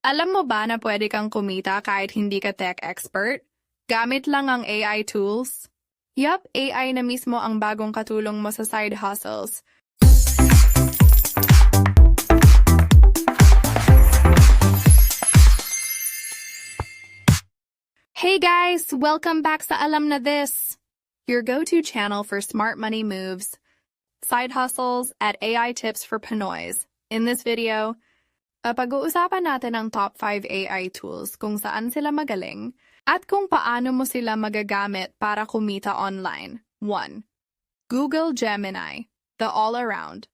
Alam mo ba na pwede kang kumita kahit hindi ka tech expert? Gamit lang ang AI tools? Yup, AI na mismo ang bagong katulong mo sa side hustles. Hey guys! Welcome back sa Alam na This! Your go-to channel for smart money moves, side hustles, at AI tips for Pinoys. In this video, pag-uusapan natin ang top 5 AI tools, kung saan sila magaling, at kung paano mo sila magagamit para kumita online. 1. Google Gemini, the all-around.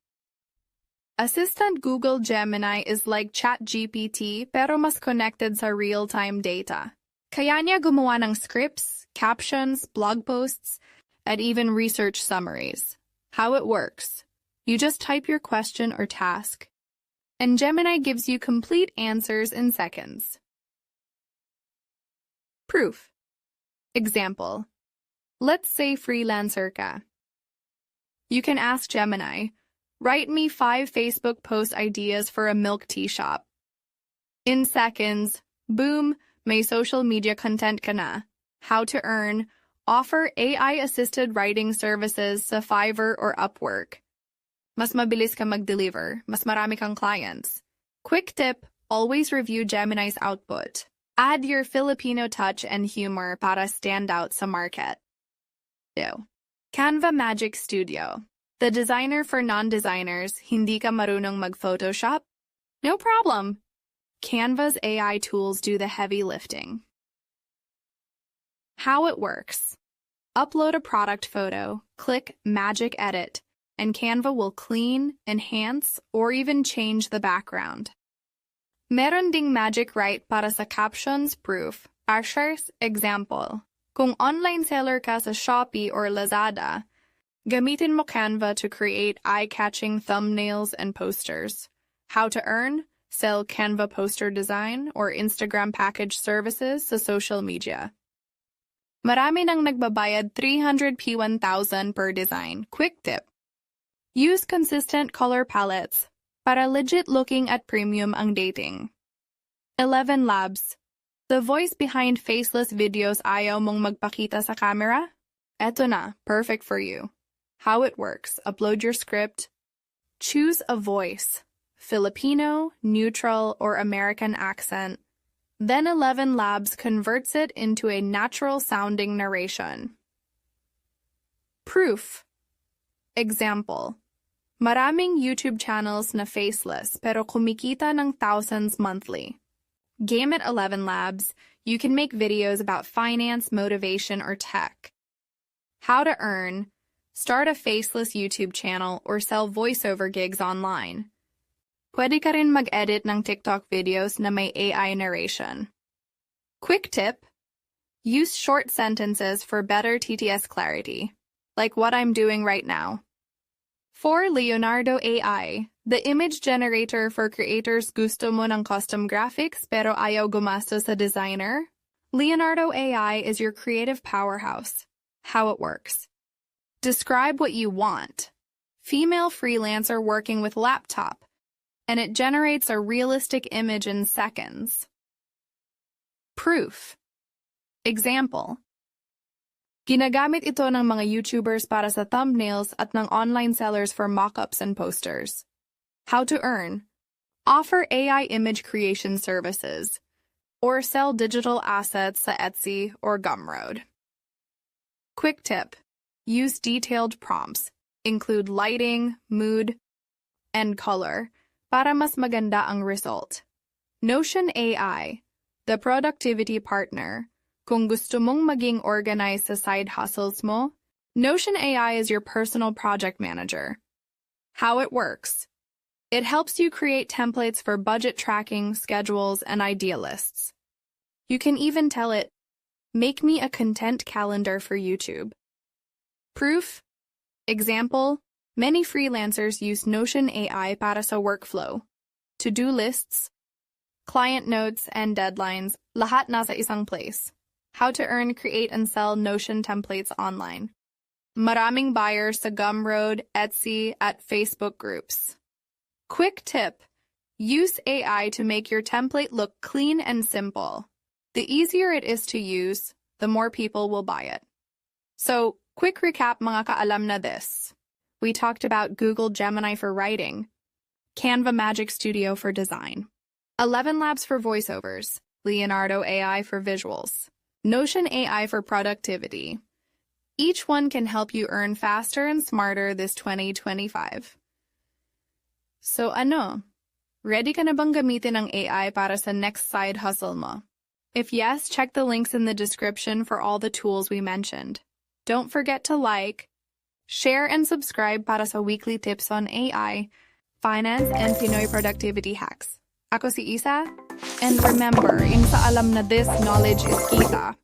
Assistant Google Gemini is like ChatGPT pero mas connected sa real-time data. Kaya niya gumawa ng scripts, captions, blog posts, and even research summaries. How it works. You just type your question or task, and Gemini gives you complete answers in seconds. Proof. Example. Let's say freelancer ka. You can ask Gemini, write me 5 Facebook post ideas for a milk tea shop. In seconds, boom, may social media content ka na. How to earn. Offer AI-assisted writing services sa Fiverr or Upwork. Mas mabilis ka mag-deliver, mas marami kang clients. Quick tip, always review Gemini's output. Add your Filipino touch and humor para stand out sa market. 2. Canva Magic Studio. The designer for non-designers, hindi ka marunong mag-Photoshop? No problem. Canva's AI tools do the heavy lifting. How it works. Upload a product photo, click Magic Edit, and Canva will clean, enhance, or even change the background. Meron ding Magic Write para sa captions, proof. Ashers, example. Kung online seller ka sa Shopee or Lazada, gamitin mo Canva to create eye-catching thumbnails and posters. How to earn? Sell Canva poster design or Instagram package services sa social media. Marami nang nagbabayad 300p 1,000 per design. Quick tip. Use consistent color palettes para legit looking at premium ang dating. ElevenLabs. The voice behind faceless videos ayaw mong magpakita sa camera? Eto na, perfect for you. How it works. Upload your script. Choose a voice. Filipino, neutral, or American accent. Then ElevenLabs converts it into a natural-sounding narration. Proof. Example. Maraming YouTube channels na faceless pero kumikita ng thousands monthly. Game at ElevenLabs, you can make videos about finance, motivation, or tech. How to earn. Start a faceless YouTube channel or sell voiceover gigs online. Pwede ka rin mag-edit ng TikTok videos na may AI narration. Quick tip. Use short sentences for better TTS clarity, like what I'm doing right now. For Leonardo AI, the image generator for creators gusto mo ng custom graphics pero ayaw gumastos sa designer, Leonardo AI is your creative powerhouse. How it works. Describe what you want. Female freelancer working with laptop, and it generates a realistic image in seconds. Proof. Example. Ginagamit ito ng mga YouTubers para sa thumbnails at ng online sellers for mockups and posters. How to earn. Offer AI image creation services, or sell digital assets sa Etsy or Gumroad. Quick tip. Use detailed prompts. Include lighting, mood, and color para mas maganda ang result. Notion AI, the productivity partner. Kung gusto mong maging organized sa side hustles mo, Notion AI is your personal project manager. How it works. It helps you create templates for budget tracking, schedules, and idea lists. You can even tell it, make me a content calendar for YouTube. Proof. Example. Many freelancers use Notion AI para sa workflow. To-do lists, client notes, and deadlines, lahat nasa isang place. How to earn, create, and sell Notion templates online. Maraming buyers sa Gumroad, Etsy, at Facebook groups. Quick tip. Use AI to make your template look clean and simple. The easier it is to use, the more people will buy it. So, quick recap mga kaalam na this. We talked about Google Gemini for writing, Canva Magic Studio for design, ElevenLabs for voiceovers, Leonardo AI for visuals, Notion AI for productivity. Each one can help you earn faster and smarter this 2025. So ready ka na bang gamitin ang AI para sa next side hustle mo? If yes, check the links in the description for all the tools we mentioned. Don't forget to like, share, and subscribe para sa weekly tips on AI, finance, and Pinoy productivity hacks. Ako si Isa, and remember, sa alam na this knowledge is kita.